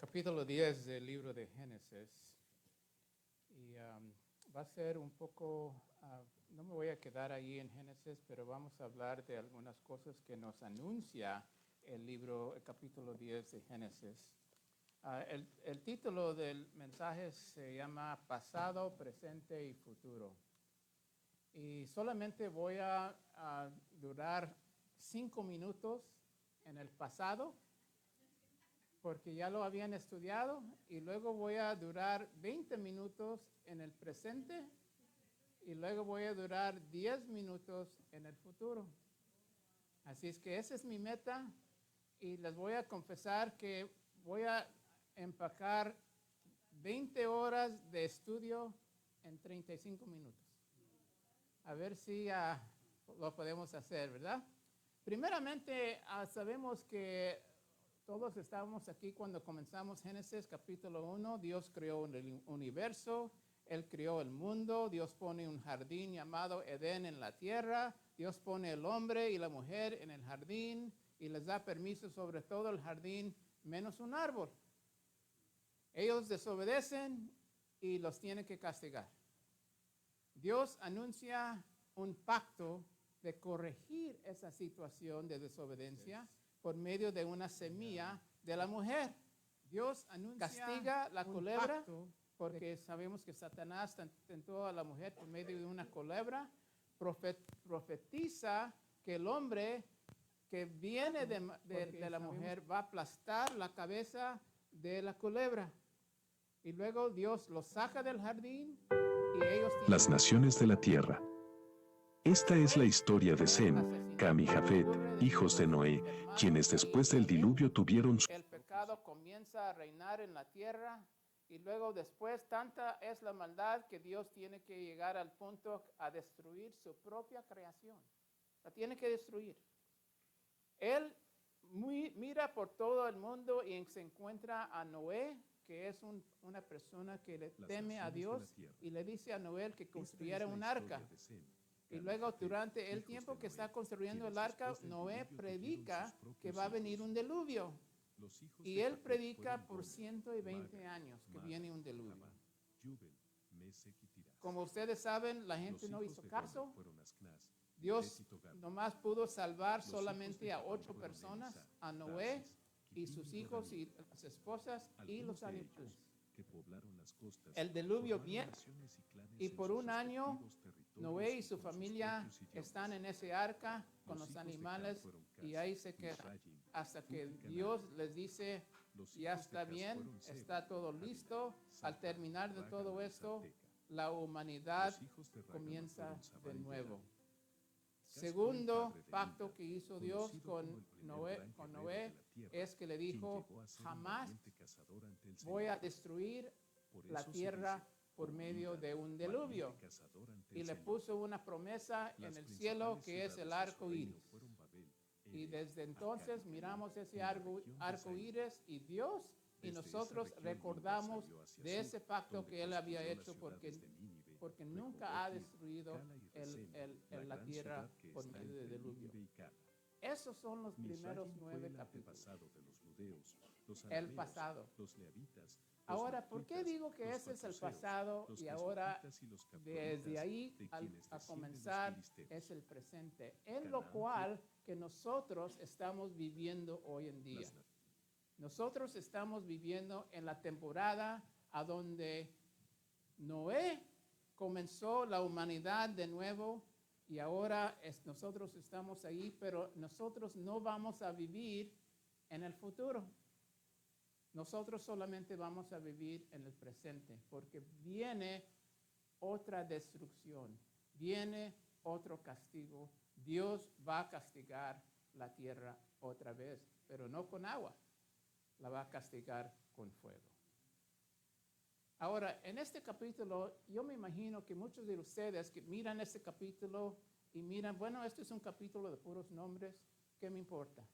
capítulo 10 del libro de Génesis. Y va a ser un poco, no me voy a quedar ahí en Génesis, pero vamos a hablar de algunas cosas que nos anuncia el capítulo 10 de Génesis. El título del mensaje se llama Pasado, Presente y Futuro. Y solamente voy a durar 5 minutos en el pasado, porque ya lo habían estudiado, y luego voy a durar 20 minutos en el presente, y luego voy a durar 10 minutos en el futuro. Así es que esa es mi meta, y les voy a confesar que voy a empacar 20 horas de estudio en 35 minutos. A ver si lo podemos hacer, ¿verdad? Primeramente, sabemos que todos estábamos aquí cuando comenzamos Génesis capítulo 1. Dios creó el universo, Él creó el mundo, Dios pone un jardín llamado Edén en la tierra, Dios pone el hombre y la mujer en el jardín y les da permiso sobre todo el jardín menos un árbol. Ellos desobedecen y los tiene que castigar. Dios anuncia un pacto de corregir esa situación de desobediencia por medio de una semilla de la mujer. Dios castiga la culebra porque sabemos que Satanás tentó a la mujer por medio de una culebra. Profetiza que el hombre que viene de la mujer va a aplastar la cabeza de la culebra. Y luego Dios los saca del jardín y ellos tienen Las naciones de la tierra. Esta es la historia de Sem, Cam y Jafet, hijos de Noé, quienes después del diluvio tuvieron el pecado comienza a reinar en la tierra y luego después tanta es la maldad que Dios tiene que llegar al punto a destruir su propia creación. La tiene que destruir. Él mira por todo el mundo y se encuentra a Noé, que es una persona que le teme a Dios, y le dice a Noé que construyera un arca. Y luego durante el tiempo que está construyendo el arca, Noé predica que va a venir un diluvio. Y él predica por 120 años que viene un diluvio. Como ustedes saben, la gente no hizo caso. Dios nomás pudo salvar solamente a 8 personas, a Noé y sus hijos y las esposas y los animales. El diluvio viene y por un año Noé y su familia están en ese arca con los animales y ahí se quedan hasta que Dios les dice, ya está bien, está todo listo. Al terminar de todo esto, la humanidad comienza de nuevo. Segundo pacto que hizo Dios con Noé es que le dijo, jamás voy a destruir la tierra por medio de un diluvio. Y le puso una promesa en el cielo que es el arco iris. Y desde entonces miramos ese arco iris y Dios y nosotros recordamos de ese pacto que Él había hecho porque nunca ha destruido la tierra por medio del diluvio. Esos son los primeros 9 capítulos. El pasado. Ahora, ¿por qué digo que ese es el pasado y ahora desde ahí a comenzar es el presente? En lo cual que nosotros estamos viviendo hoy en día. Nosotros estamos viviendo en la temporada a donde Noé comenzó la humanidad de nuevo y ahora nosotros estamos ahí, pero nosotros no vamos a vivir en el futuro. Nosotros solamente vamos a vivir en el presente porque viene otra destrucción, viene otro castigo. Dios va a castigar la tierra otra vez, pero no con agua, la va a castigar con fuego. Ahora, en este capítulo, yo me imagino que muchos de ustedes que miran este capítulo y miran, bueno, este es un capítulo de puros nombres, ¿qué me importa?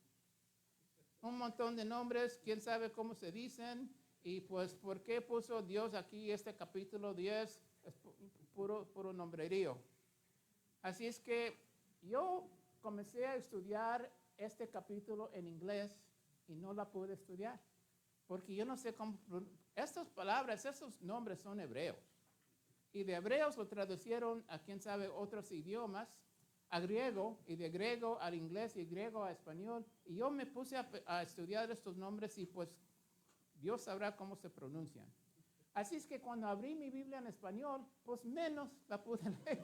Un montón de nombres, quién sabe cómo se dicen, y pues, ¿por qué puso Dios aquí este capítulo 10? Es puro nombrerío. Así es que yo comencé a estudiar este capítulo en inglés y no la pude estudiar, porque yo no sé cómo, estas palabras, estos nombres son hebreos. Y de hebreos lo traducieron a quién sabe otros idiomas, a griego, y de griego al inglés y griego a español. Y yo me puse a estudiar estos nombres y pues Dios sabrá cómo se pronuncian. Así es que cuando abrí mi Biblia en español, pues menos la pude leer.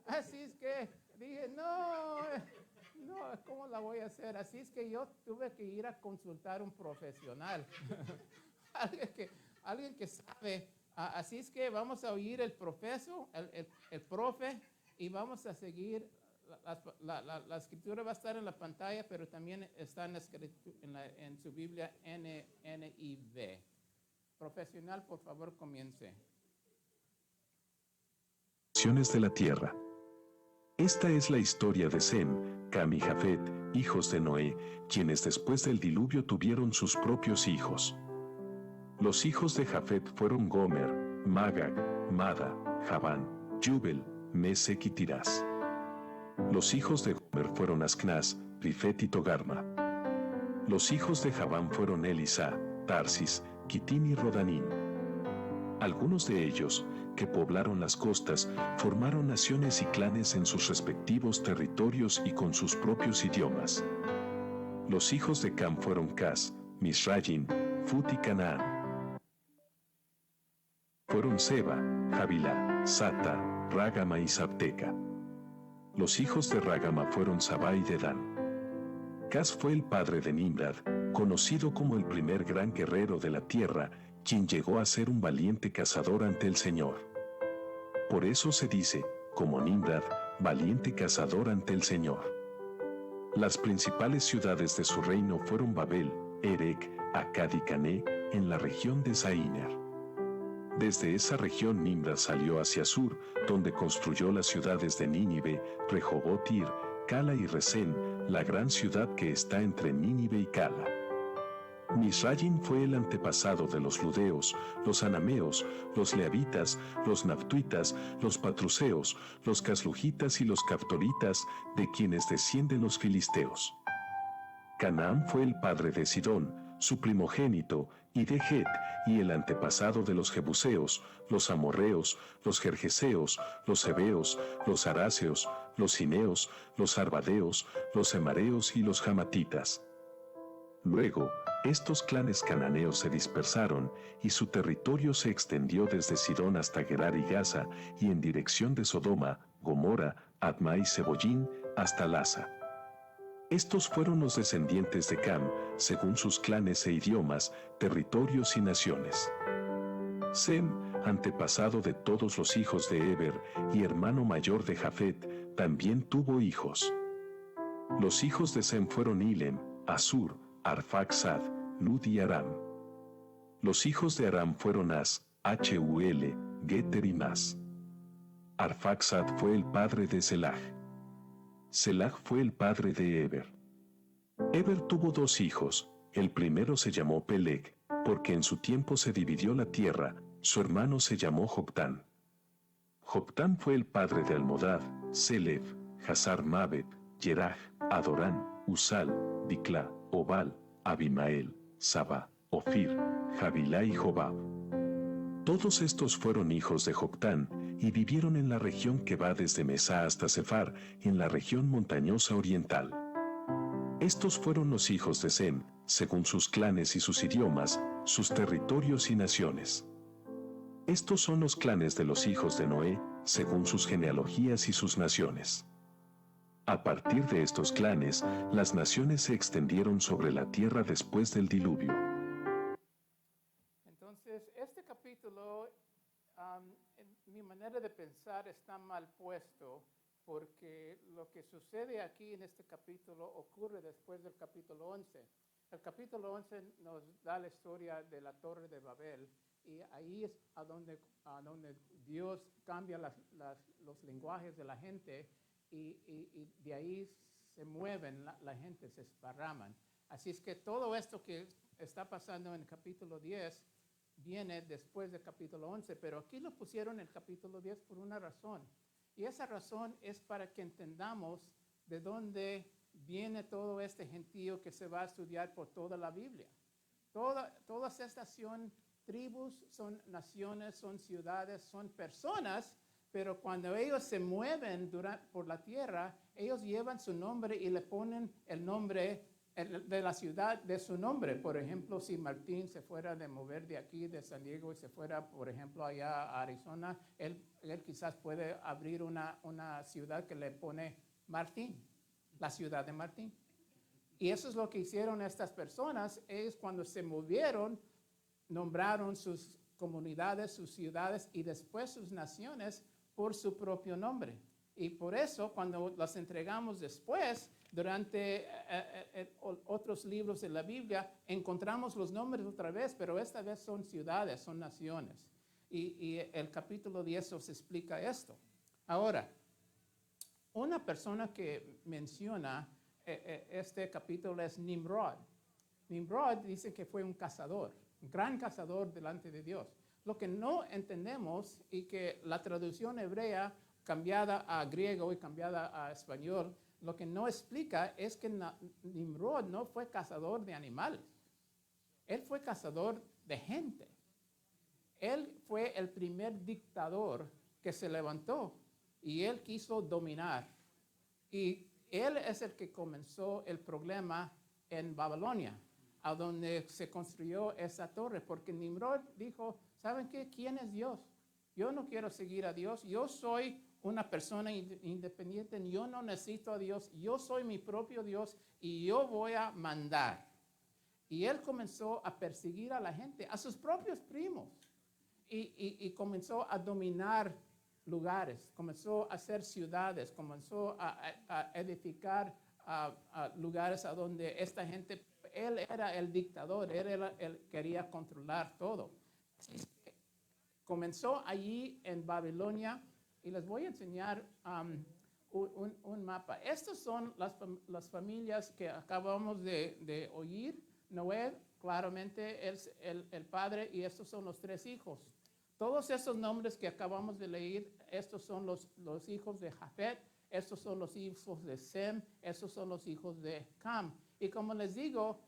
Así es que dije, no, ¿cómo la voy a hacer? Así es que yo tuve que ir a consultar un profesional, alguien que sabe. Así es que vamos a oír el profe, y vamos a seguir. La escritura va a estar en la pantalla, pero también está en su Biblia NIV. Profesional, por favor, comience. De la tierra. Esta es la historia de Sem, Cam y Jafet, hijos de Noé, quienes después del diluvio tuvieron sus propios hijos. Los hijos de Jafet fueron Gomer, Magag, Mada, Javán, Jubel, Mesec y Tirás. Los hijos de Gomer fueron Ascnaz, Rifet y Togarma. Los hijos de Javán fueron Elisá, Tarsis, Quitim y Rodanim. Algunos de ellos, que poblaron las costas, formaron naciones y clanes en sus respectivos territorios y con sus propios idiomas. Los hijos de Cam fueron Cas, Misrayim, Fut y Canaán. Fueron Seba, Javilá, Sata, Rágama y Sabteca. Los hijos de Rágama fueron Sabá y Dedán. Cas fue el padre de Nimrod, conocido como el primer gran guerrero de la tierra, quien llegó a ser un valiente cazador ante el Señor. Por eso se dice, como Nimrod, valiente cazador ante el Señor. Las principales ciudades de su reino fueron Babel, Erec, Accad y Cané, en la región de Zaíner. Desde esa región Nimrod salió hacia sur, donde construyó las ciudades de Nínive, Rehoboth-ir, Cala y Resén, la gran ciudad que está entre Nínive y Cala. Misrayim fue el antepasado de los ludeos, los anameos, los leavitas, los naftuitas, los patruseos, los caslujitas y los caftoritas, de quienes descienden los filisteos. Canaán fue el padre de Sidón, su primogénito, y de Het, y el antepasado de los jebuseos, los amorreos, los gergeseos, los heveos, los araceos, los cineos, los arbadeos, los emareos y los jamatitas. Luego, estos clanes cananeos se dispersaron, y su territorio se extendió desde Sidón hasta Gerar y Gaza, y en dirección de Sodoma, Gomorra, Adma y Sebollín, hasta Lasa. Estos fueron los descendientes de Cam, según sus clanes e idiomas, territorios y naciones. Sem, antepasado de todos los hijos de Eber, y hermano mayor de Jafet, también tuvo hijos. Los hijos de Sem fueron Ilem, Asur, Arfaxad, Lud y Aram. Los hijos de Aram fueron As, Hul, Geter y Mas. Arfaxad fue el padre de Selah. Selah fue el padre de Eber. Eber tuvo dos hijos, el primero se llamó Peleg, porque en su tiempo se dividió la tierra, su hermano se llamó Joctán. Joctán fue el padre de Almodad, Selef, Hazar Mabet, Yeraj, Adorán, Usal, Dicla, Obal, Abimael, Saba, Ofir, Javilá y Jobab. Todos estos fueron hijos de Joctán, y vivieron en la región que va desde Mesá hasta Sefar, en la región montañosa oriental. Estos fueron los hijos de Sem, según sus clanes y sus idiomas, sus territorios y naciones. Estos son los clanes de los hijos de Noé, según sus genealogías y sus naciones. A partir de estos clanes, las naciones se extendieron sobre la tierra después del diluvio. Entonces, este capítulo, mi manera de pensar está mal puesto, porque lo que sucede aquí en este capítulo ocurre después del capítulo 11. El capítulo 11 nos da la historia de la Torre de Babel, y ahí es a donde Dios cambia los lenguajes de la gente, y de ahí se mueven la gente, se esparraman. Así es que todo esto que está pasando en el capítulo 10 viene después del capítulo 11, pero aquí lo pusieron en el capítulo 10 por una razón. Y esa razón es para que entendamos de dónde viene todo este gentío que se va a estudiar por toda la Biblia. Todas estas son tribus, son naciones, son ciudades, son personas, pero cuando ellos se mueven por la tierra, ellos llevan su nombre y le ponen el nombre de la ciudad de su nombre. Por ejemplo, si Martín se fuera de mover de aquí, de San Diego, y se fuera, por ejemplo, allá a Arizona, él quizás puede abrir una ciudad que le pone Martín, la ciudad de Martín. Y eso es lo que hicieron estas personas. Ellos cuando se movieron, nombraron sus comunidades, sus ciudades y después sus naciones por su propio nombre. Y por eso, cuando las entregamos después, durante otros libros de la Biblia, encontramos los nombres otra vez, pero esta vez son ciudades, son naciones. Y el capítulo 10 os explica esto. Ahora, una persona que menciona este capítulo es Nimrod. Nimrod dice que fue un cazador, un gran cazador delante de Dios. Lo que no entendemos y que la traducción hebrea cambiada a griego y cambiada a español, lo que no explica es que Nimrod no fue cazador de animales. Él fue cazador de gente. Él fue el primer dictador que se levantó y él quiso dominar. Y él es el que comenzó el problema en Babilonia, a donde se construyó esa torre, porque Nimrod dijo, ¿saben qué? ¿Quién es Dios? Yo no quiero seguir a Dios, yo soy una persona independiente, yo no necesito a Dios, yo soy mi propio Dios y yo voy a mandar. Y él comenzó a perseguir a la gente, a sus propios primos, y comenzó a dominar lugares, comenzó a hacer ciudades, comenzó a edificar lugares a donde esta gente, él era el dictador, él quería controlar todo. Comenzó allí en Babilonia y les voy a enseñar un mapa. Estas son las familias que acabamos de oír. Noé, claramente, es el padre y estos son los 3 hijos. Todos esos nombres que acabamos de leer, estos son los hijos de Jafet, estos son los hijos de Sem, estos son los hijos de Cam. Y como les digo,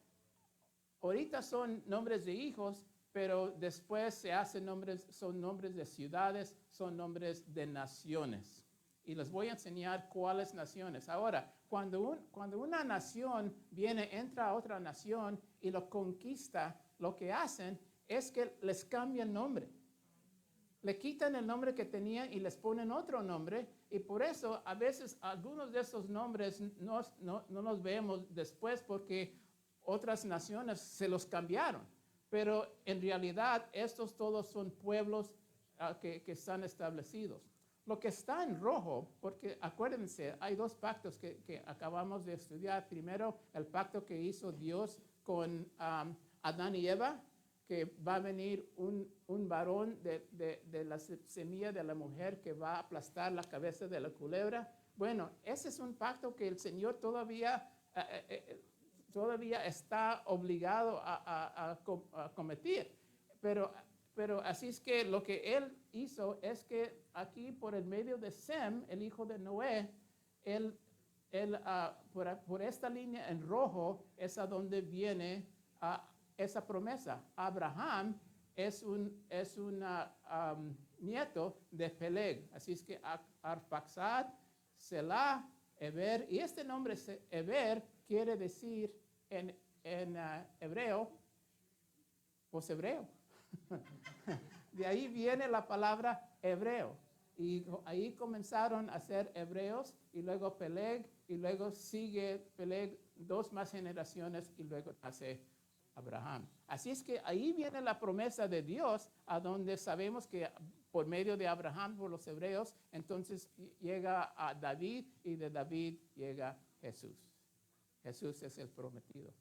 ahorita son nombres de hijos, pero después se hacen son nombres de ciudades, son nombres de naciones. Y les voy a enseñar cuáles naciones. Ahora, cuando una nación entra a otra nación y lo conquista, lo que hacen es que les cambian nombre. Le quitan el nombre que tenían y les ponen otro nombre. Y por eso a veces algunos de esos nombres no los vemos después porque otras naciones se los cambiaron. Pero en realidad estos todos son pueblos que están establecidos. Lo que está en rojo, porque acuérdense, hay 2 pactos que acabamos de estudiar. Primero, el pacto que hizo Dios con Adán y Eva, que va a venir un varón de la semilla de la mujer que va a aplastar la cabeza de la culebra. Bueno, ese es un pacto que el Señor todavía está obligado a cometer. Pero así es que lo que él hizo es que aquí por el medio de Sem, el hijo de Noé, por esta línea en rojo es a donde viene esa promesa. Abraham es un nieto de Peleg. Así es que Arphaxad, Selah, Eber, y este nombre Eber quiere decir en hebreo, pues hebreo. De ahí viene la palabra hebreo. Y ahí comenzaron a ser hebreos y luego Peleg y luego sigue Peleg 2 más generaciones y luego nace Abraham. Así es que ahí viene la promesa de Dios a donde sabemos que por medio de Abraham, por los hebreos, entonces llega a David y de David llega Jesús. Jesús es el prometido.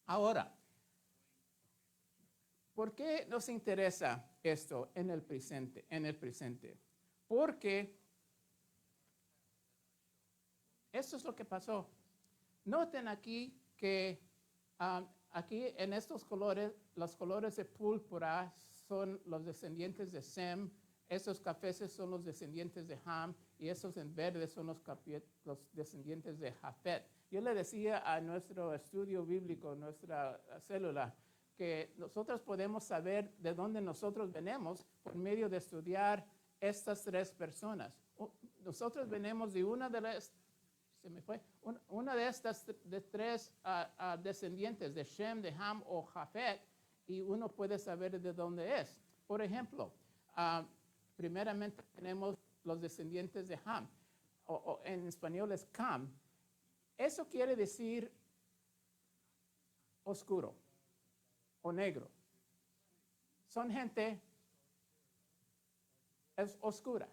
Ahora, ¿por qué nos interesa esto en el presente? Porque eso es lo que pasó. Noten aquí que aquí en estos colores, los colores de púrpura son los descendientes de Sem, esos cafés son los descendientes de Ham, y esos en verde son los descendientes de Jafet. Yo le decía a nuestro estudio bíblico, nuestra célula, que nosotros podemos saber de dónde nosotros venimos por medio de estudiar estas tres personas. Nosotros venimos de una de estas tres descendientes, de Shem, de Ham o Jafet, y uno puede saber de dónde es. Por ejemplo, primeramente tenemos los descendientes de Ham, o en español es Cam. Eso quiere decir oscuro o negro. Son gente oscura,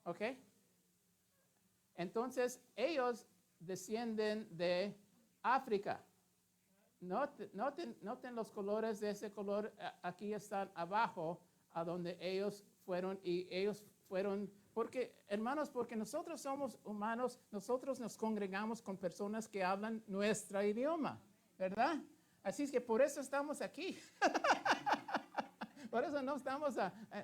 ¿ok? Entonces, ellos descienden de África. Noten los colores de ese color, aquí están abajo, a donde ellos fueron, y ellos fueron, porque, hermanos, porque nosotros somos humanos, nosotros nos congregamos con personas que hablan nuestro idioma, ¿verdad? Así es que por eso estamos aquí. Por eso no estamos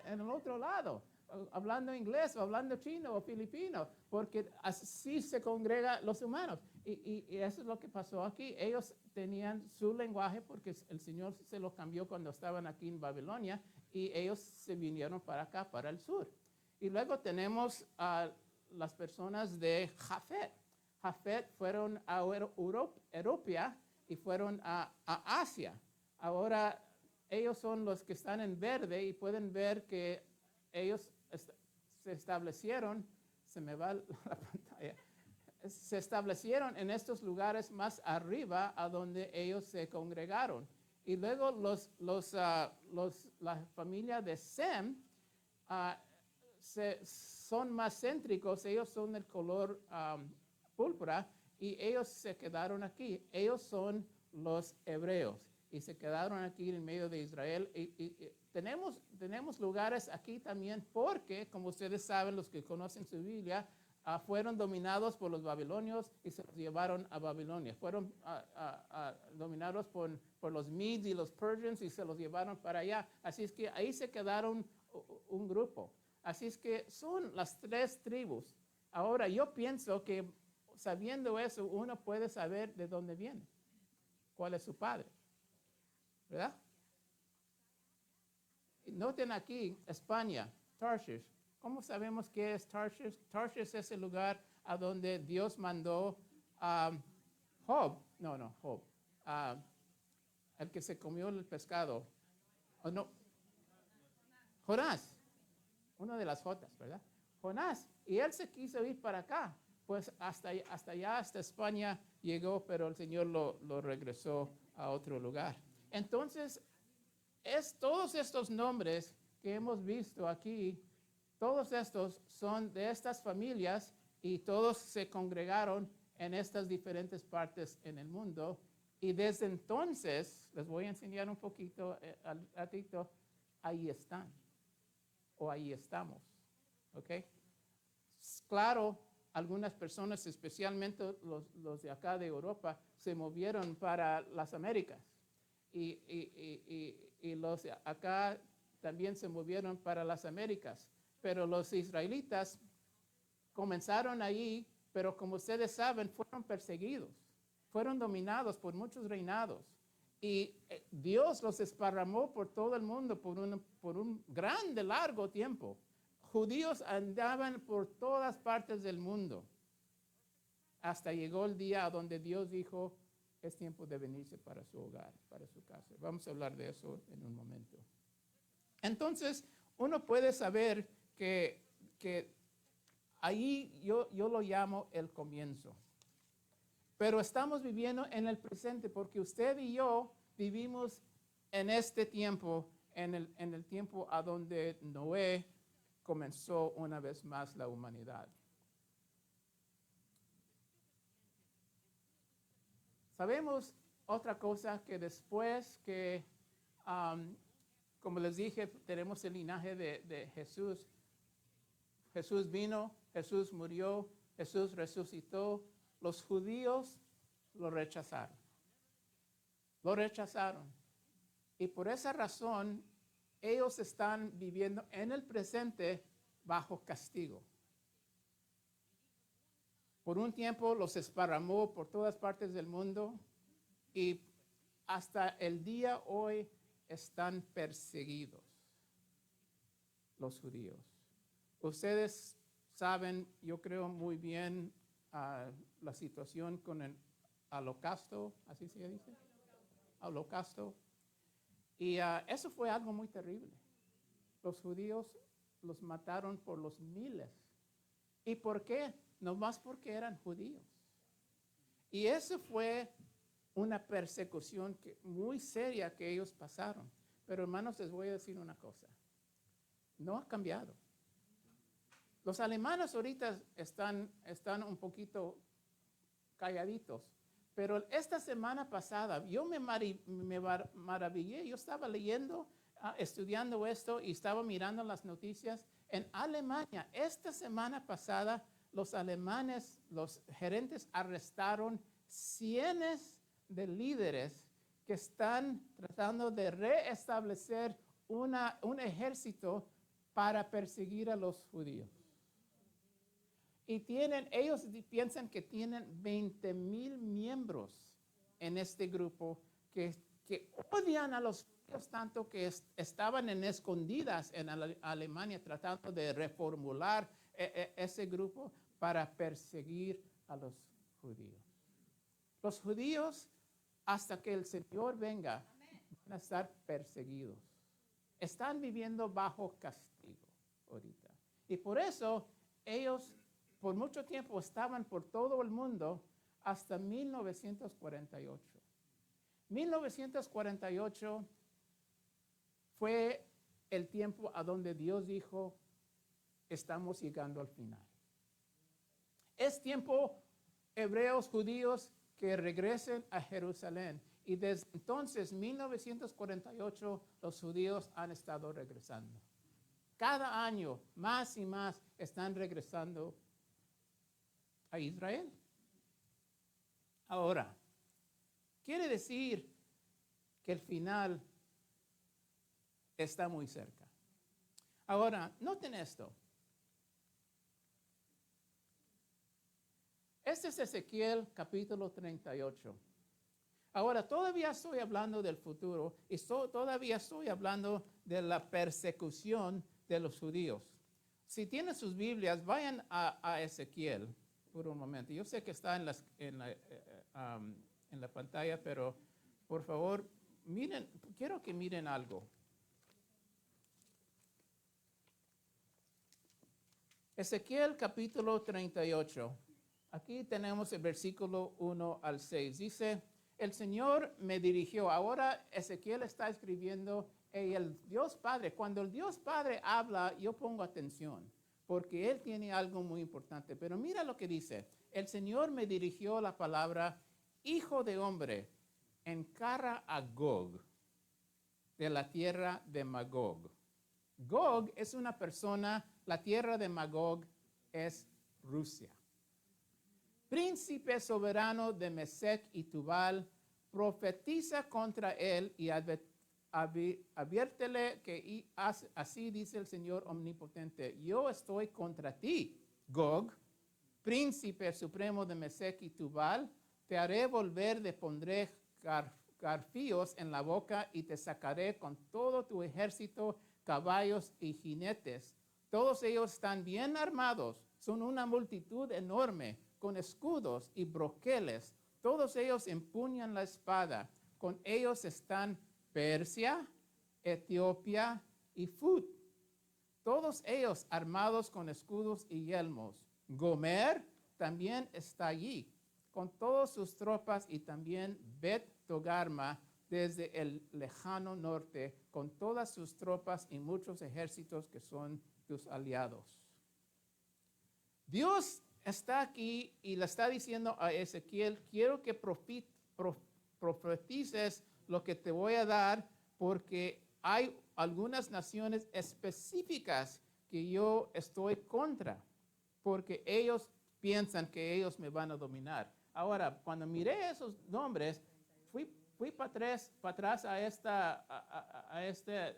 en el otro lado, hablando inglés o hablando chino o filipino, porque así se congregan los humanos. Y eso es lo que pasó aquí. Ellos tenían su lenguaje porque el Señor se lo cambió cuando estaban aquí en Babilonia, y ellos se vinieron para acá, para el sur. Y luego tenemos a las personas de Jafet. Jafet fueron a Europa y fueron a Asia. Ahora ellos son los que están en verde, y pueden ver que ellos se establecieron, se me va la pantalla, se establecieron en estos lugares más arriba a donde ellos se congregaron. Y luego la familia de Sem son más céntricos, ellos son del color púrpura, y ellos se quedaron aquí. Ellos son los hebreos y se quedaron aquí en medio de Israel. Y tenemos lugares aquí también porque, como ustedes saben, los que conocen su Biblia, fueron dominados por los babilonios y se los llevaron a Babilonia. Fueron dominados por los Medes y los Persians y se los llevaron para allá. Así es que ahí se quedaron un grupo. Así es que son las tres tribus. Ahora, yo pienso que sabiendo eso, uno puede saber de dónde viene, cuál es su padre, ¿verdad? Noten aquí, España, Tarshish. ¿Cómo sabemos qué es Tarshish? Tarshish es el lugar a donde Dios mandó a Job, el que se comió el pescado. ¿O no? Jonás, una de las Jotas, ¿verdad? Jonás, y él se quiso ir para acá, pues hasta allá, hasta España llegó, pero el Señor lo regresó a otro lugar. Entonces, todos estos nombres que hemos visto aquí, todos estos son de estas familias, y todos se congregaron en estas diferentes partes en el mundo. Y desde entonces, les voy a enseñar un poquito, al ratito, ahí están, o ahí estamos, ¿ok? Claro, algunas personas, especialmente los de acá de Europa, se movieron para las Américas, y los de acá también se movieron para las Américas. Pero los israelitas comenzaron allí, pero como ustedes saben, fueron perseguidos, fueron dominados por muchos reinados. Y Dios los esparramó por todo el mundo por un grande, largo tiempo. Judíos andaban por todas partes del mundo, hasta llegó el día a donde Dios dijo, es tiempo de venirse para su hogar, para su casa. Vamos a hablar de eso en un momento. Entonces, uno puede saber que ahí yo lo llamo el comienzo. Pero estamos viviendo en el presente porque usted y yo vivimos en este tiempo, en el tiempo a donde Noé comenzó una vez más la humanidad. Sabemos otra cosa, que después que, como les dije, tenemos el linaje de Jesús. Jesús vino, Jesús murió, Jesús resucitó. Los judíos lo rechazaron. Lo rechazaron. Y por esa razón, ellos están viviendo en el presente bajo castigo. Por un tiempo los esparramó por todas partes del mundo y hasta el día hoy están perseguidos los judíos. Ustedes saben, yo creo muy bien la situación con el holocausto, ¿así se dice? Holocausto. Y eso fue algo muy terrible. Los judíos los mataron por los miles. ¿Y por qué? Nomás porque eran judíos. Y eso fue una persecución muy seria que ellos pasaron. Pero hermanos, les voy a decir una cosa. No ha cambiado. Los alemanes ahorita están un poquito calladitos. Pero esta semana pasada yo me maravillé. Yo estaba leyendo, estudiando esto y estaba mirando las noticias. En Alemania, esta semana pasada, los alemanes, los gerentes arrestaron cientos de líderes que están tratando de reestablecer un ejército para perseguir a los judíos. Y ellos piensan que tienen 20,000 miembros en este grupo que odian a los judíos tanto que estaban en escondidas en Alemania tratando de reformular ese grupo para perseguir a los judíos. Los judíos, hasta que el Señor venga, van a estar perseguidos. Están viviendo bajo castigo ahorita. Y por eso ellos por mucho tiempo estaban por todo el mundo hasta 1948. 1948 fue el tiempo a donde Dios dijo, estamos llegando al final. Es tiempo, hebreos, judíos, que regresen a Jerusalén. Y desde entonces, 1948, los judíos han estado regresando. Cada año, más y más, están regresando a Israel. Ahora, quiere decir que el final está muy cerca. Ahora, noten esto. Este es Ezequiel capítulo 38. Ahora, todavía estoy hablando del futuro y todavía estoy hablando de la persecución de los judíos. Si tienen sus Biblias, vayan a Ezequiel por un momento. Yo sé que está en la pantalla, pero por favor, miren, quiero que miren algo. Ezequiel capítulo 38. Aquí tenemos el versículo 1 al 6. Dice, el Señor me dirigió. Ahora Ezequiel está escribiendo el Dios Padre. Cuando el Dios Padre habla, yo pongo atención, porque Él tiene algo muy importante. Pero mira lo que dice. El Señor me dirigió la palabra, hijo de hombre, encara a Gog, de la tierra de Magog. Gog es una persona, la tierra de Magog es Rusia. Príncipe soberano de Mesec y Tubal, profetiza contra él y adviértele que así dice el Señor omnipotente, yo estoy contra ti, Gog, príncipe supremo de Mesec y Tubal, te haré volver, te pondré garfíos en la boca y te sacaré con todo tu ejército, caballos y jinetes. Todos ellos están bien armados, son una multitud enorme, con escudos y broqueles. Todos ellos empuñan la espada. Con ellos están Persia, Etiopía y Fut. Todos ellos armados con escudos y yelmos. Gomer también está allí, con todas sus tropas, y también Bet Togarma desde el lejano norte, con todas sus tropas y muchos ejércitos que son tus aliados. Dios está aquí y le está diciendo a Ezequiel, quiero que profetices lo que te voy a dar, porque hay algunas naciones específicas que yo estoy contra, porque ellos piensan que ellos me van a dominar. Ahora, cuando miré esos nombres, fui para atrás a este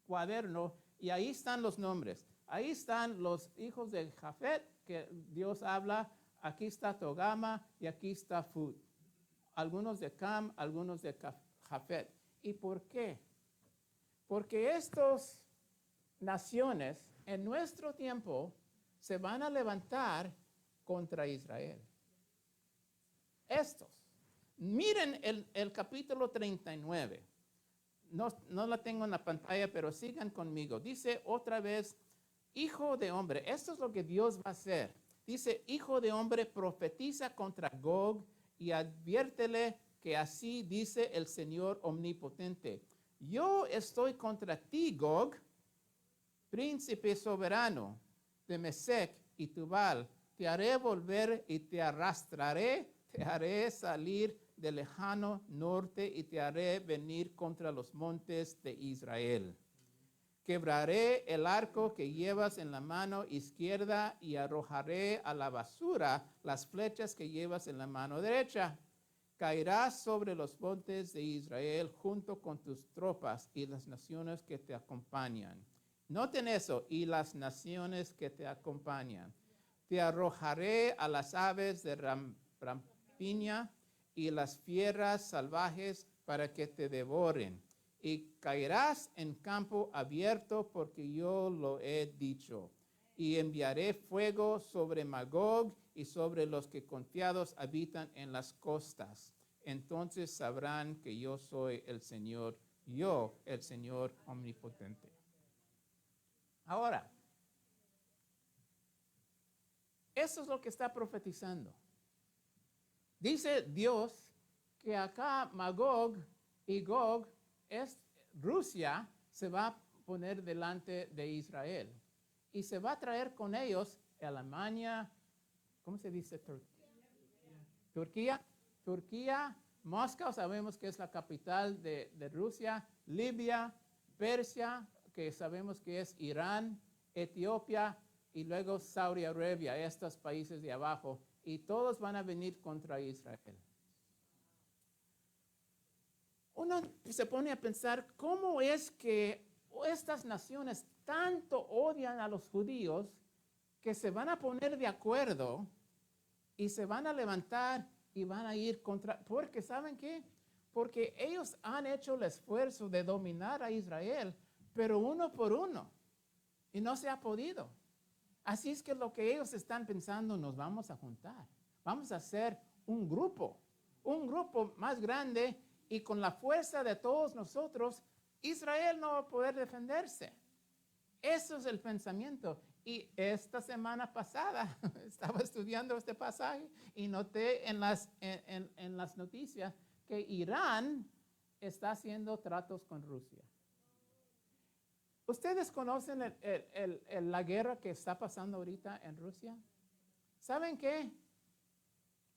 cuaderno, y ahí están los nombres. Ahí están los hijos de Jafet, que Dios habla aquí está Togama y aquí está Fut. Algunos de Cam, algunos de Jafet. ¿Y por qué? Porque estas naciones en nuestro tiempo se van a levantar contra Israel. Estos. Miren el capítulo 39. No la tengo en la pantalla, pero sigan conmigo. Dice otra vez, hijo de hombre, esto es lo que Dios va a hacer. Dice, hijo de hombre, profetiza contra Gog y adviértele que así dice el Señor omnipotente. Yo estoy contra ti, Gog, príncipe soberano de Mesec y Tubal. Te haré volver y te arrastraré, te haré salir del lejano norte y te haré venir contra los montes de Israel. Quebraré el arco que llevas en la mano izquierda y arrojaré a la basura las flechas que llevas en la mano derecha. Caerás sobre los montes de Israel junto con tus tropas y las naciones que te acompañan. Noten eso, y las naciones que te acompañan. Te arrojaré a las aves de rampiña y las fieras salvajes para que te devoren. Y caerás en campo abierto porque yo lo he dicho. Y enviaré fuego sobre Magog y sobre los que confiados habitan en las costas. Entonces sabrán que yo soy el Señor, yo el Señor omnipotente. Ahora, eso es lo que está profetizando. Dice Dios que acá Magog y Gog, Rusia se va a poner delante de Israel y se va a traer con ellos Alemania, ¿cómo se dice? Turquía, Moscú, sabemos que es la capital de Rusia, Libia, Persia, que sabemos que es Irán, Etiopía y luego Saudi Arabia, estos países de abajo, y todos van a venir contra Israel. Uno se pone a pensar cómo es que estas naciones tanto odian a los judíos que se van a poner de acuerdo y se van a levantar y van a ir contra, porque ¿saben qué? Porque ellos han hecho el esfuerzo de dominar a Israel, pero uno por uno, y no se ha podido. Así es que lo que ellos están pensando, nos vamos a juntar, vamos a hacer un grupo más grande, y con la fuerza de todos nosotros, Israel no va a poder defenderse. Eso es el pensamiento. Y esta semana pasada estaba estudiando este pasaje y noté en las noticias que Irán está haciendo tratos con Rusia. ¿Ustedes conocen la guerra que está pasando ahorita en Rusia? ¿Saben qué?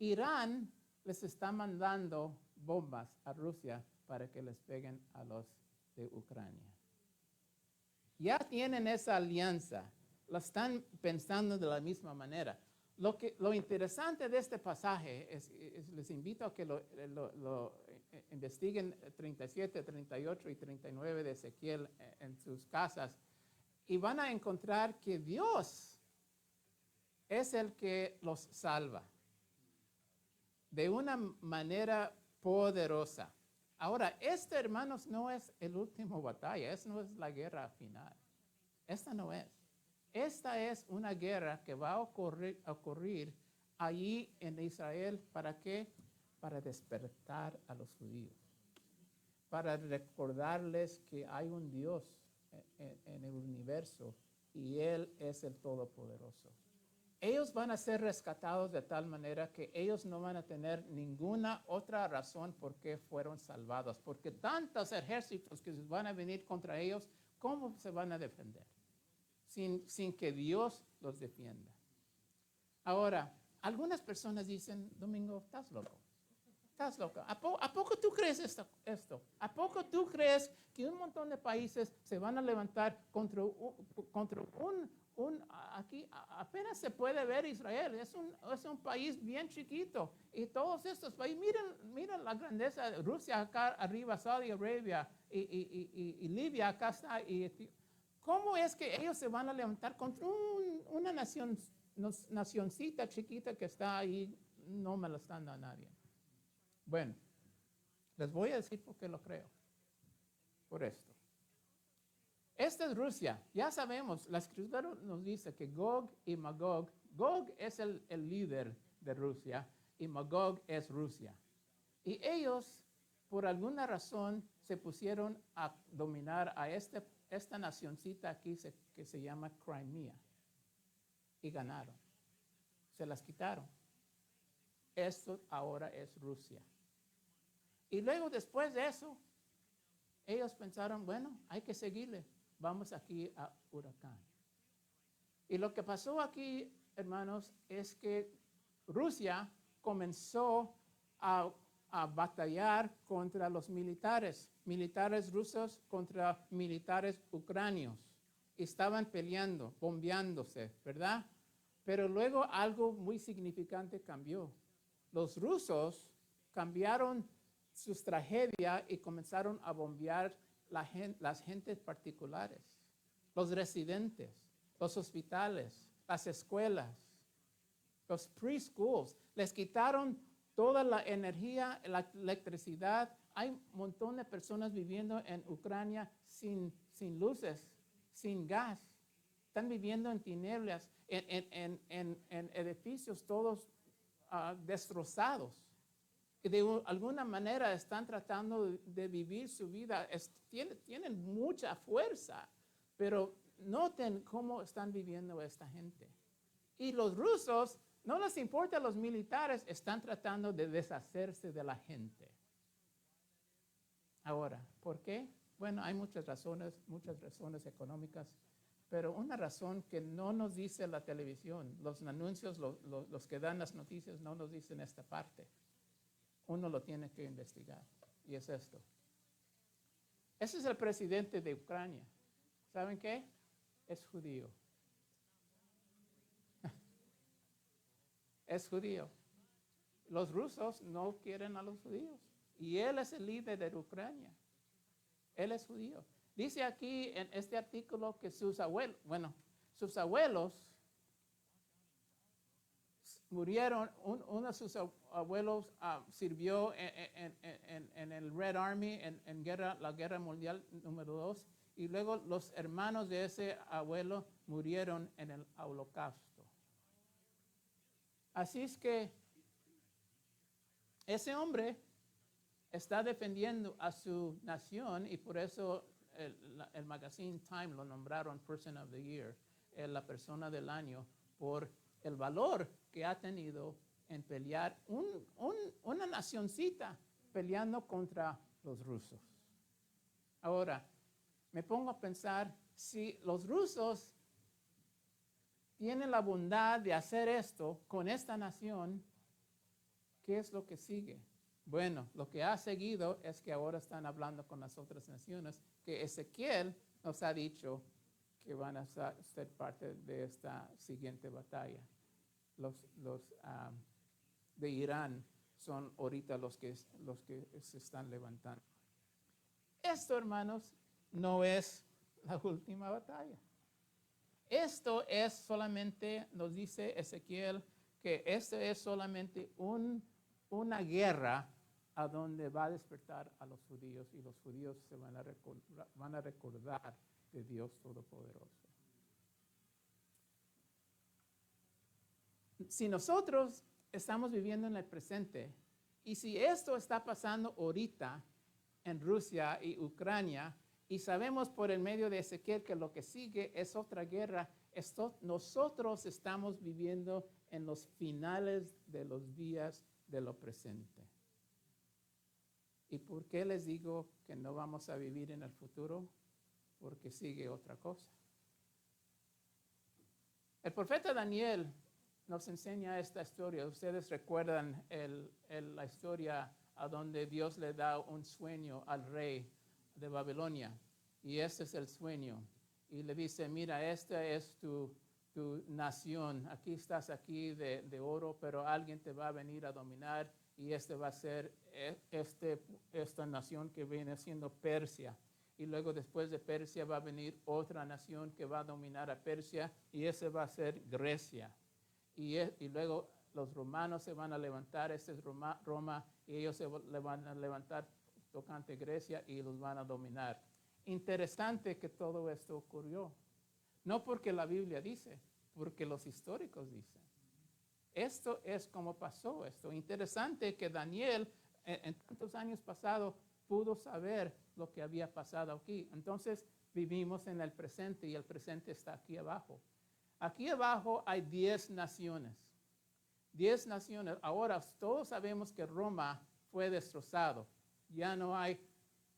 Irán les está mandando bombas a Rusia para que les peguen a los de Ucrania. Ya tienen esa alianza, la están pensando de la misma manera. Lo interesante de este pasaje les invito a que lo investiguen 37, 38 y 39 de Ezequiel en sus casas y van a encontrar que Dios es el que los salva de una manera poderosa. Ahora, hermanos, no es el último batalla, esta no es la guerra final. Esta no es. Esta es una guerra que va a ocurrir allí en Israel. ¿Para qué? Para despertar a los judíos. Para recordarles que hay un Dios en el universo y Él es el Todopoderoso. Ellos van a ser rescatados de tal manera que ellos no van a tener ninguna otra razón por qué fueron salvados. Porque tantos ejércitos que van a venir contra ellos, ¿cómo se van a defender? Sin que Dios los defienda. Ahora, algunas personas dicen, Domingo, estás loco. Estás loco. ¿A poco tú crees esto? ¿A poco tú crees que un montón de países se van a levantar contra aquí apenas se puede ver Israel? Es un país bien chiquito. Y todos estos países, miren la grandeza de Rusia acá arriba, Saudi Arabia y Libia acá está. ¿Cómo es que ellos se van a levantar contra una nación nacioncita chiquita que está ahí, no me lo están dando a nadie. Bueno, les voy a decir por qué lo creo. Por esto. Esta es Rusia. Ya sabemos, la escritura nos dice que Gog y Magog, Gog es el líder de Rusia y Magog es Rusia. Y ellos, por alguna razón, se pusieron a dominar a esta nacioncita aquí que se llama Crimea. Y ganaron. Se las quitaron. Esto ahora es Rusia. Y luego, después de eso, ellos pensaron, bueno, hay que seguirle. Vamos aquí a Huracán. Y lo que pasó aquí, hermanos, es que Rusia comenzó a batallar contra los militares rusos contra militares ucranianos. Estaban peleando, bombeándose, ¿verdad? Pero luego algo muy significante cambió. Los rusos cambiaron sus tragedias y comenzaron a bombear las gentes particulares, los residentes, los hospitales, las escuelas, los preschools. Les quitaron toda la energía, la electricidad. Hay un montón de personas viviendo en Ucrania sin luces, sin gas. Están viviendo en tinieblas, en edificios todos destrozados. Y de alguna manera están tratando de vivir su vida. Tienen mucha fuerza, pero noten cómo están viviendo esta gente. Y los rusos, no les importa, los militares están tratando de deshacerse de la gente. Ahora, ¿por qué? Bueno, hay muchas razones económicas, pero una razón que no nos dice la televisión, los anuncios, los que dan las noticias no nos dicen esta parte. Uno lo tiene que investigar, y es esto. Ese es el presidente de Ucrania. ¿Saben qué? Es judío. Es judío. Los rusos no quieren a los judíos, y él es el líder de Ucrania. Él es judío. Dice aquí en este artículo que sus abuelos murieron. Uno de sus abuelos sirvió en el Red Army, en la Guerra Mundial número 2, y luego los hermanos de ese abuelo murieron en el Holocausto. Así es que ese hombre está defendiendo a su nación, y por eso el magazine Time lo nombraron Person of the Year, la persona del año, por el valor que ha tenido en pelear una nacioncita peleando contra los rusos. Ahora, me pongo a pensar, si los rusos tienen la bondad de hacer esto con esta nación, ¿qué es lo que sigue? Bueno, lo que ha seguido es que ahora están hablando con las otras naciones, que Ezequiel nos ha dicho que van a ser parte de esta siguiente batalla. Los de Irán son ahorita los que se están levantando. Esto, hermanos, no es la última batalla. Esto es solamente, nos dice Ezequiel, que esto es solamente una guerra a donde va a despertar a los judíos, y los judíos se van a recordar de Dios Todopoderoso. Si nosotros estamos viviendo en el presente, y si esto está pasando ahorita en Rusia y Ucrania, y sabemos por el medio de Ezequiel que lo que sigue es otra guerra, nosotros estamos viviendo en los finales de los días de lo presente. ¿Y por qué les digo que no vamos a vivir en el futuro? Porque sigue otra cosa. El profeta Daniel nos enseña esta historia. Ustedes recuerdan la historia a donde Dios le da un sueño al rey de Babilonia. Y este es el sueño. Y le dice, mira, esta es tu nación. Aquí estás aquí de oro, pero alguien te va a venir a dominar, y este va a ser esta nación que viene siendo Persia. Y luego después de Persia va a venir otra nación que va a dominar a Persia, y ese va a ser Grecia. y luego los romanos se van a levantar, este es Roma, y ellos se van a levantar tocante Grecia y los van a dominar. Interesante que todo esto ocurrió. No porque la Biblia dice, porque los históricos dicen. Esto es como pasó esto. Interesante que Daniel en tantos años pasados pudo saber lo que había pasado aquí. Entonces vivimos en el presente y el presente está aquí abajo. Aquí abajo hay 10 naciones. 10 naciones. Ahora todos sabemos que Roma fue destrozado. Ya no hay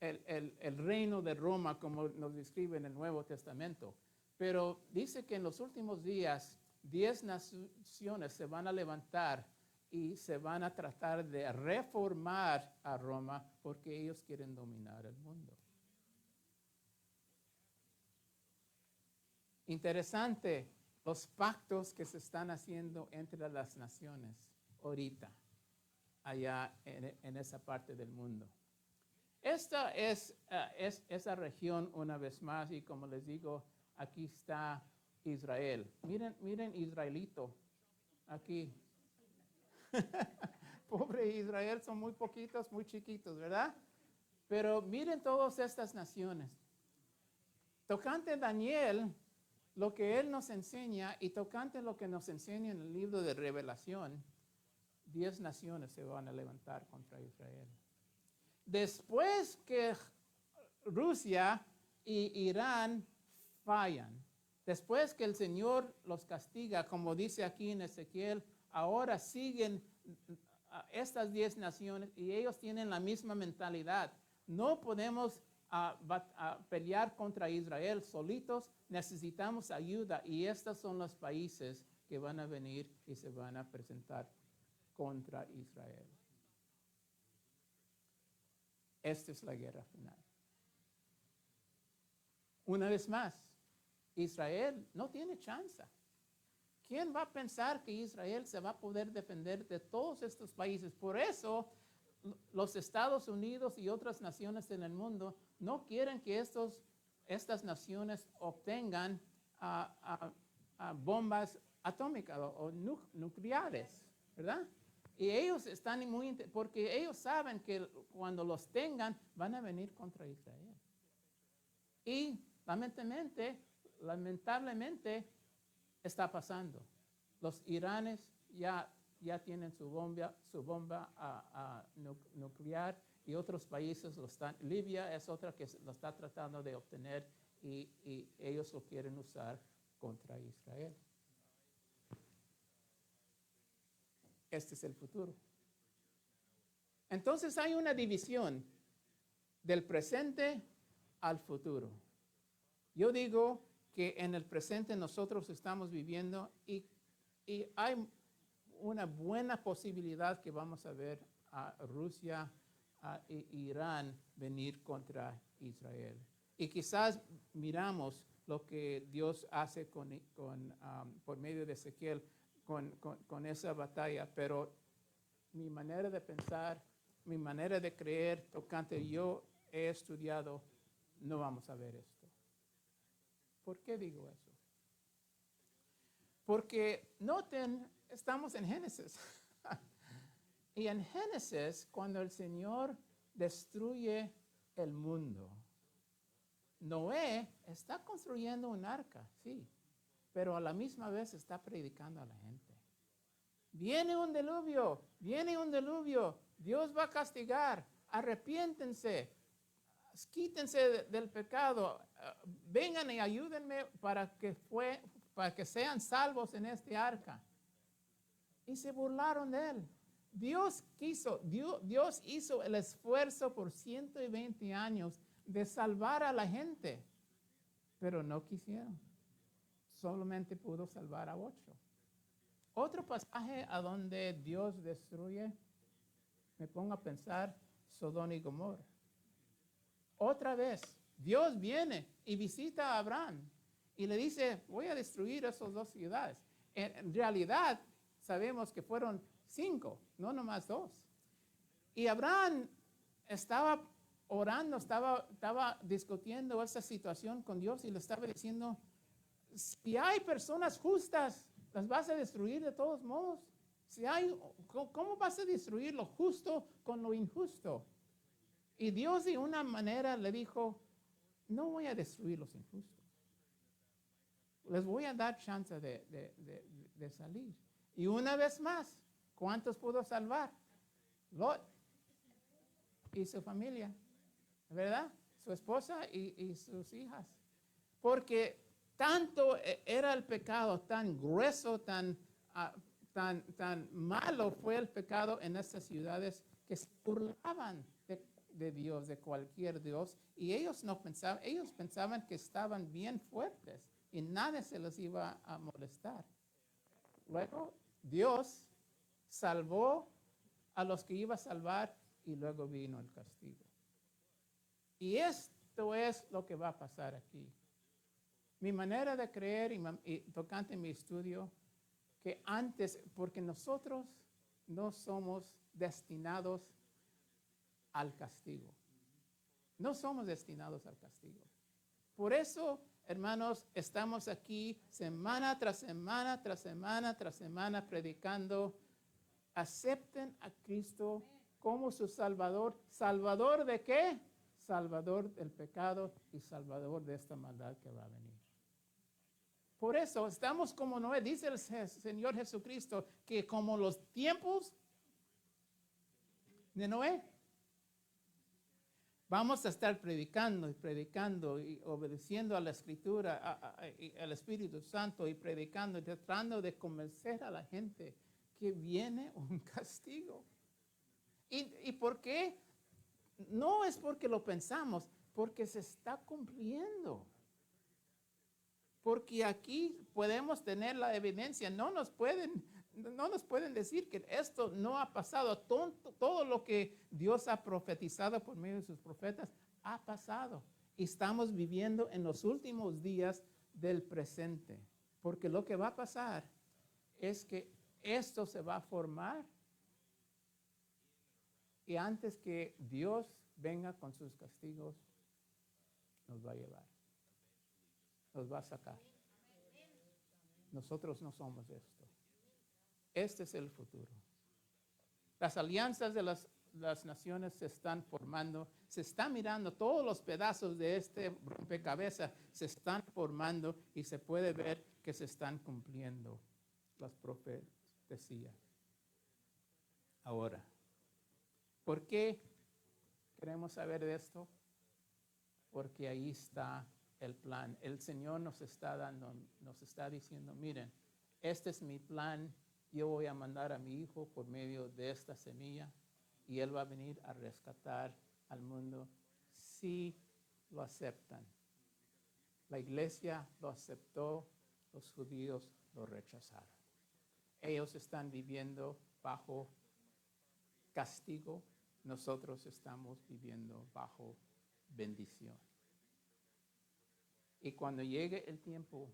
el reino de Roma como nos describe en el Nuevo Testamento. Pero dice que en los últimos días 10 naciones se van a levantar y se van a tratar de reformar a Roma porque ellos quieren dominar el mundo. Interesante los pactos que se están haciendo entre las naciones ahorita, allá en esa parte del mundo. Esta es esa región una vez más y como les digo, aquí está Israel. Miren Israelito, aquí. Pobre Israel, son muy poquitos, muy chiquitos, ¿verdad? Pero miren todas estas naciones. Tocante Daniel, lo que él nos enseña y tocante lo que nos enseña en el libro de Revelación, 10 naciones se van a levantar contra Israel. Después que Rusia y Irán fallan, después que el Señor los castiga, como dice aquí en Ezequiel, ahora siguen estas 10 naciones y ellos tienen la misma mentalidad. No podemos pelear contra Israel solitos, necesitamos ayuda y estos son los países que van a venir y se van a presentar contra Israel. Esta es la guerra final. Una vez más, Israel no tiene chance. ¿Quién va a pensar que Israel se va a poder defender de todos estos países? Por eso, los Estados Unidos y otras naciones en el mundo no quieren que estas naciones obtengan bombas atómicas o nucleares, ¿verdad? Y ellos están porque ellos saben que cuando los tengan van a venir contra Israel. Y lamentablemente está pasando. Los iranes ya tienen su bomba nuclear y otros países lo están. Libia es otra que lo está tratando de obtener y ellos lo quieren usar contra Israel. Este es el futuro. Entonces hay una división del presente al futuro. Yo digo que en el presente nosotros estamos viviendo y hay una buena posibilidad que vamos a ver a Rusia e Irán venir contra Israel. Y quizás miramos lo que Dios hace por medio de Ezequiel con esa batalla, pero mi manera de pensar, mi manera de creer, tocante yo he estudiado, no vamos a ver esto. ¿Por qué digo eso? Porque noten, estamos en Génesis. Y en Génesis, cuando el Señor destruye el mundo, Noé está construyendo un arca, sí, pero a la misma vez está predicando a la gente. Viene un diluvio, Dios va a castigar, arrepiéntense, quítense del pecado, vengan y ayúdenme para que sean salvos en este arca. Y se burlaron de él. Dios hizo el esfuerzo por 120 años de salvar a la gente, pero no quisieron. Solamente pudo salvar a 8. Otro pasaje a donde Dios destruye, me pongo a pensar, Sodoma y Gomorra. Otra vez, Dios viene y visita a Abraham y le dice, voy a destruir esas 2 ciudades. En realidad, sabemos que fueron 5, no nomás 2. Y Abraham estaba orando, estaba discutiendo esa situación con Dios y le estaba diciendo, si hay personas justas, las vas a destruir de todos modos. ¿Cómo vas a destruir lo justo con lo injusto? Y Dios de una manera le dijo, no voy a destruir los injustos. Les voy a dar chance de salir. Y una vez más, ¿cuántos pudo salvar? Lot y su familia, ¿verdad? Su esposa y sus hijas. Porque tanto era el pecado, tan grueso, tan malo fue el pecado en estas ciudades que se burlaban de Dios, de cualquier Dios, y ellos pensaban que estaban bien fuertes y nadie se les iba a molestar. Luego Dios salvó a los que iba a salvar y luego vino el castigo. Y esto es lo que va a pasar aquí. Mi manera de creer y tocante mi estudio, que antes, porque nosotros no somos destinados al castigo. No somos destinados al castigo. Por eso, hermanos, estamos aquí semana tras semana, tras semana, tras semana predicando. Acepten a Cristo como su Salvador. ¿Salvador de qué? Salvador del pecado y salvador de esta maldad que va a venir. Por eso estamos como Noé, dice el Señor Jesucristo, que como los tiempos de Noé, vamos a estar predicando y obedeciendo a la Escritura, al Espíritu Santo y predicando y tratando de convencer a la gente que viene un castigo. ¿Y por qué? No es porque lo pensamos, porque se está cumpliendo. Porque aquí podemos tener la evidencia, no nos pueden decir que esto no ha pasado. Todo lo que Dios ha profetizado por medio de sus profetas ha pasado. Y estamos viviendo en los últimos días del presente. Porque lo que va a pasar es que esto se va a formar y antes que Dios venga con sus castigos, nos va a llevar. Nos va a sacar. Nosotros no somos esto. Este es el futuro. Las alianzas de las naciones se están formando, se están mirando, todos los pedazos de este rompecabezas se están formando y se puede ver que se están cumpliendo las profecías. Ahora, ¿por qué queremos saber de esto? Porque ahí está el plan. El Señor nos está diciendo, miren, este es mi plan. Yo voy a mandar a mi hijo por medio de esta semilla y él va a venir a rescatar al mundo si lo aceptan. La iglesia lo aceptó, los judíos lo rechazaron. Ellos están viviendo bajo castigo, nosotros estamos viviendo bajo bendición. Y cuando llegue el tiempo,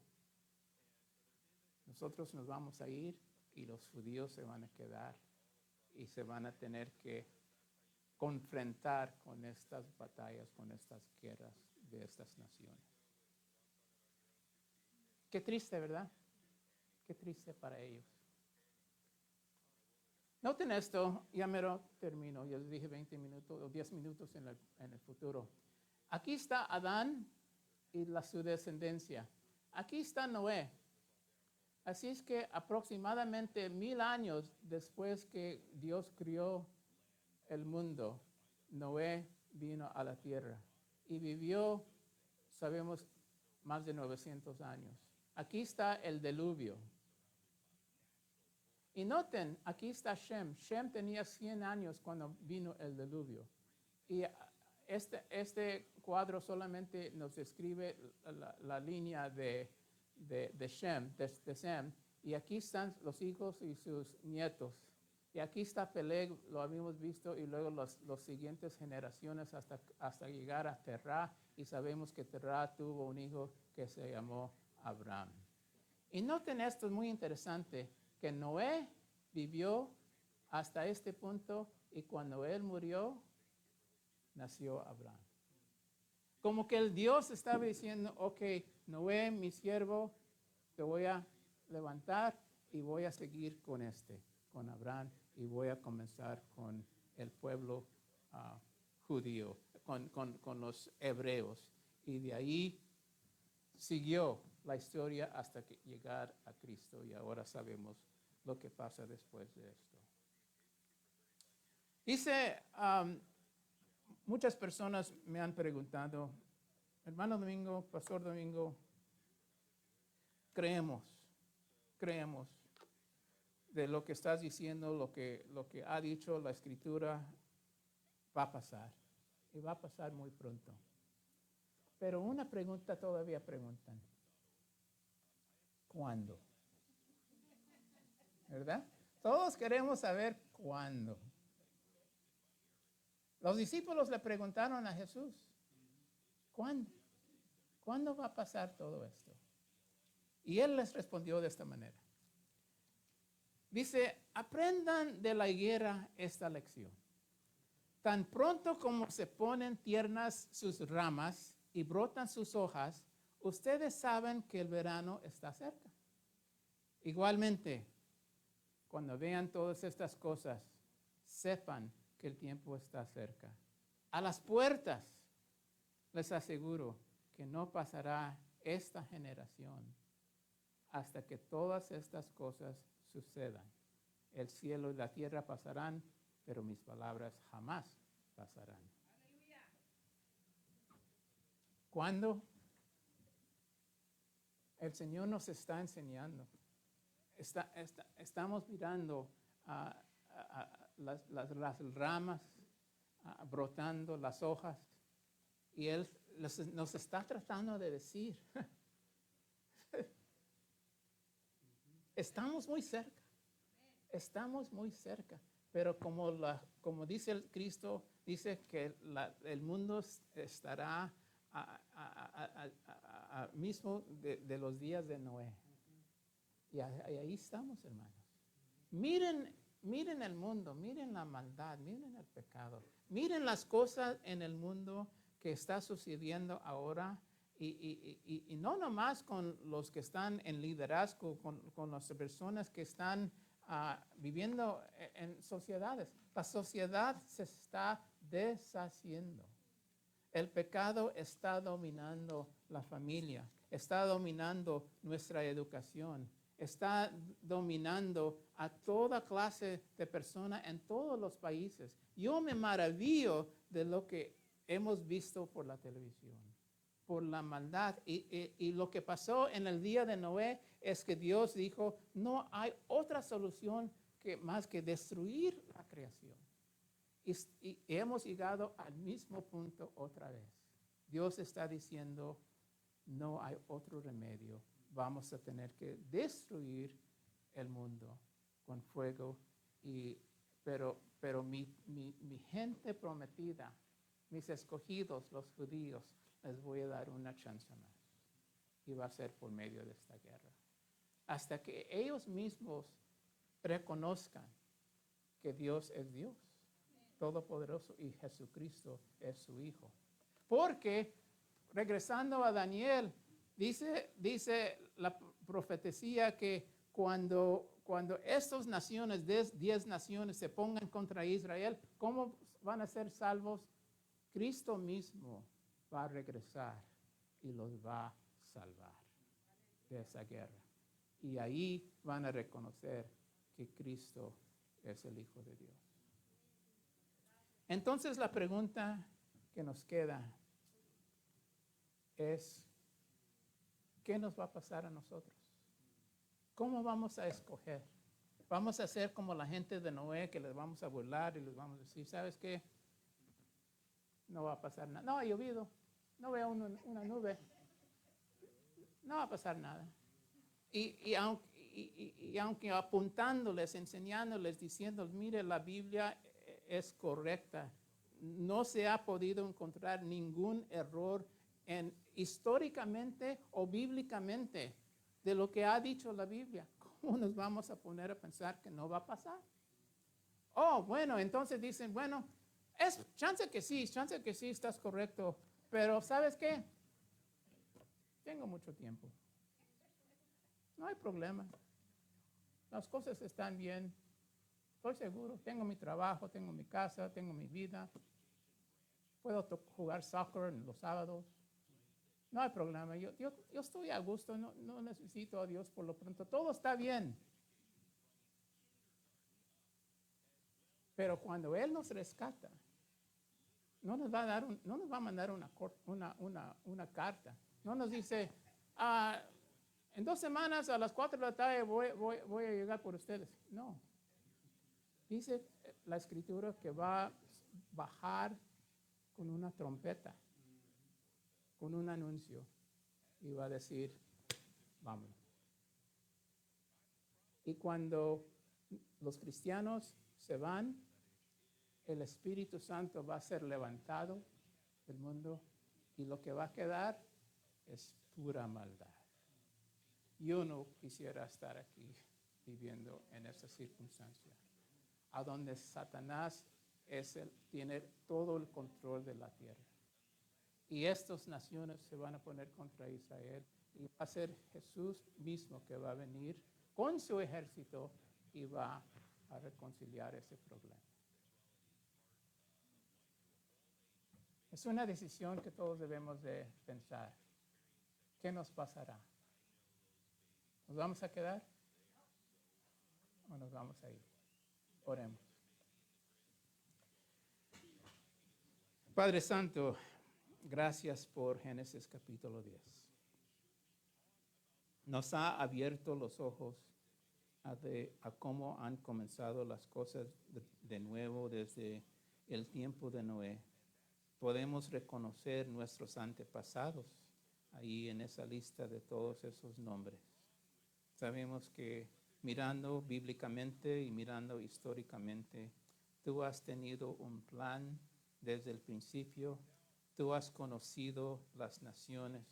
nosotros nos vamos a ir y los judíos se van a quedar y se van a tener que confrontar con estas batallas, con estas guerras de estas naciones. Qué triste, ¿verdad? Qué triste para ellos. Noten esto, ya mero termino, ya les dije 20 minutos o 10 minutos en el futuro. Aquí está Adán y su descendencia. Aquí está Noé. Así es que aproximadamente 1000 años después que Dios crió el mundo, Noé vino a la tierra y vivió, sabemos, más de 900 años. Aquí está el diluvio. Y noten, aquí está Shem. Shem tenía 100 años cuando vino el diluvio. Y este cuadro solamente nos describe la línea de Shem, de Sem. Y aquí están los hijos y sus nietos. Y aquí está Peleg, lo habíamos visto, y luego las siguientes generaciones hasta llegar a Terah. Y sabemos que Terah tuvo un hijo que se llamó Abraham. Y noten esto, es muy interesante, que Noé vivió hasta este punto y cuando él murió, nació Abraham. Como que el Dios estaba diciendo, ok, Noé, mi siervo, te voy a levantar y voy a seguir con Abraham, y voy a comenzar con el pueblo judío, con los hebreos. Y de ahí siguió la historia hasta que llegar a Cristo, y ahora sabemos lo que pasa después de esto. Dice, muchas personas me han preguntado, hermano Domingo, pastor Domingo, creemos de lo que estás diciendo, lo que ha dicho la Escritura va a pasar, y va a pasar muy pronto. Pero una pregunta todavía preguntan, ¿cuándo? ¿Verdad? Todos queremos saber cuándo. Los discípulos le preguntaron a Jesús, ¿cuándo? ¿Cuándo va a pasar todo esto? Y él les respondió de esta manera. Dice, aprendan de la higuera esta lección. Tan pronto como se ponen tiernas sus ramas y brotan sus hojas, ustedes saben que el verano está cerca. Igualmente, cuando vean todas estas cosas, sepan que el tiempo está cerca. A las puertas, les aseguro que no pasará esta generación hasta que todas estas cosas sucedan. El cielo y la tierra pasarán, pero mis palabras jamás pasarán. ¿Cuándo? El Señor nos está enseñando. Estamos mirando las ramas brotando, las hojas, y Él nos está tratando de decir, estamos muy cerca, pero como dice el Cristo, dice que el mundo estará mismo de los días de Noé. Y ahí estamos, hermanos. Miren el mundo, miren la maldad, miren el pecado, miren las cosas en el mundo que está sucediendo ahora, y no nomás con los que están en liderazgo, con las personas que están viviendo en sociedades. La sociedad se está deshaciendo. El pecado está dominando la familia, está dominando nuestra educación, está dominando a toda clase de personas en todos los países. Yo me maravillo de lo que hemos visto por la televisión, por la maldad. Y lo que pasó en el día de Noé es que Dios dijo, no hay otra solución más que destruir la creación. Y hemos llegado al mismo punto otra vez. Dios está diciendo, no hay otro remedio. Vamos a tener que destruir el mundo con fuego. Pero mi gente prometida, mis escogidos, los judíos, les voy a dar una chance más. Y va a ser por medio de esta guerra. Hasta que ellos mismos reconozcan que Dios es Dios Todopoderoso y Jesucristo es su Hijo. Porque, regresando a Daniel, dice la profecía que cuando estas naciones, 10 naciones, se pongan contra Israel, ¿cómo van a ser salvos? Cristo mismo va a regresar y los va a salvar de esa guerra. Y ahí van a reconocer que Cristo es el Hijo de Dios. Entonces la pregunta que nos queda es, ¿qué nos va a pasar a nosotros? ¿Cómo vamos a escoger? ¿Vamos a ser como la gente de Noé, que les vamos a burlar y les vamos a decir, ¿sabes qué? No va a pasar nada. No ha llovido, no veo una nube, no va a pasar nada. Y aunque apuntándoles, enseñándoles, diciendo, mire, la Biblia es correcta, no se ha podido encontrar ningún error históricamente o bíblicamente de lo que ha dicho la Biblia. ¿Cómo nos vamos a poner a pensar que no va a pasar? Oh, bueno, entonces dicen, bueno, es chance que sí, estás correcto, pero ¿sabes qué? Tengo mucho tiempo. No hay problema. las cosas están bien. Estoy seguro, tengo mi trabajo, tengo mi casa, tengo mi vida. Puedo jugar soccer los sábados. No hay problema. Yo estoy a gusto, no necesito a Dios por lo pronto. Todo está bien. Pero cuando Él nos rescata, no nos va a mandar una carta. No nos dice, en 2 semanas a las 4 de la tarde voy a llegar por ustedes. No. Dice la Escritura que va a bajar con una trompeta, con un anuncio, y va a decir, vámonos. Y cuando los cristianos se van, el Espíritu Santo va a ser levantado del mundo y lo que va a quedar es pura maldad. Yo no quisiera estar aquí viviendo en esa circunstancia, a donde Satanás tiene todo el control de la tierra. Y estas naciones se van a poner contra Israel y va a ser Jesús mismo que va a venir con su ejército y va a reconciliar ese problema. Es una decisión que todos debemos de pensar. ¿Qué nos pasará? ¿Nos vamos a quedar o nos vamos a ir? Oremos. Padre Santo, gracias por Génesis capítulo 10. Nos ha abierto los ojos a cómo han comenzado las cosas de nuevo desde el tiempo de Noé. Podemos reconocer nuestros antepasados ahí en esa lista de todos esos nombres. Sabemos que mirando bíblicamente y mirando históricamente, tú has tenido un plan desde el principio, tú has conocido las naciones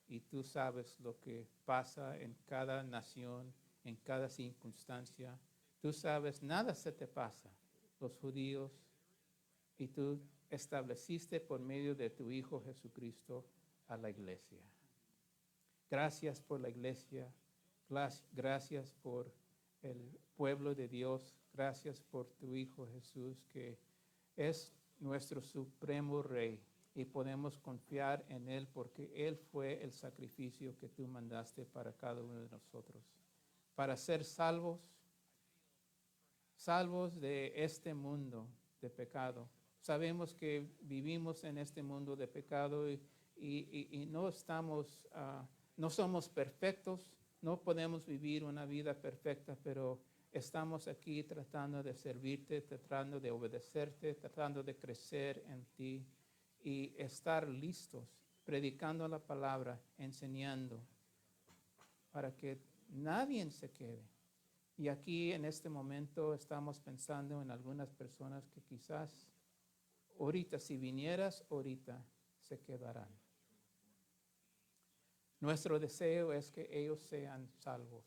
y tú sabes lo que pasa en cada nación, en cada circunstancia. Tú sabes, nada se te pasa, los judíos, y tú estableciste por medio de tu Hijo Jesucristo a la iglesia. Gracias por la iglesia, gracias por el pueblo de Dios, gracias por tu Hijo Jesús, que es nuestro supremo Rey, y podemos confiar en Él porque Él fue el sacrificio que tú mandaste para cada uno de nosotros, para ser salvos de este mundo de pecado. Sabemos que vivimos en este mundo de pecado y no somos perfectos, no podemos vivir una vida perfecta, pero estamos aquí tratando de servirte, tratando de obedecerte, tratando de crecer en ti y estar listos, predicando la palabra, enseñando, para que nadie se quede. Y aquí en este momento estamos pensando en algunas personas que quizás ahorita, si vinieras ahorita, se quedarán. Nuestro deseo es que ellos sean salvos,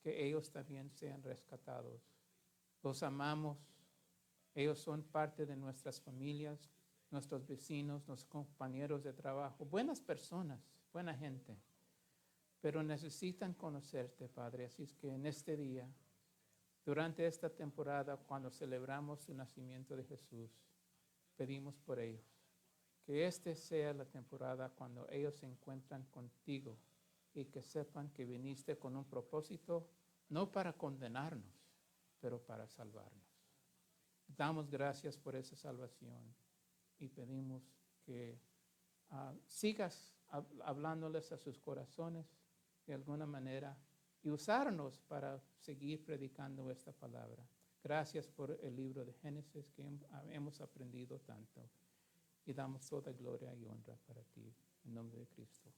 que ellos también sean rescatados. Los amamos, ellos son parte de nuestras familias, nuestros vecinos, nuestros compañeros de trabajo, buenas personas, buena gente, pero necesitan conocerte, Padre. Así es que en este día, durante esta temporada, cuando celebramos el nacimiento de Jesús, pedimos por ellos, que esta sea la temporada cuando ellos se encuentran contigo y que sepan que viniste con un propósito, no para condenarnos, pero para salvarnos. Damos gracias por esa salvación y pedimos que sigas hablándoles a sus corazones de alguna manera y usarnos para seguir predicando esta palabra. Gracias por el libro de Génesis que hemos aprendido tanto y damos toda gloria y honra para ti. En nombre de Cristo.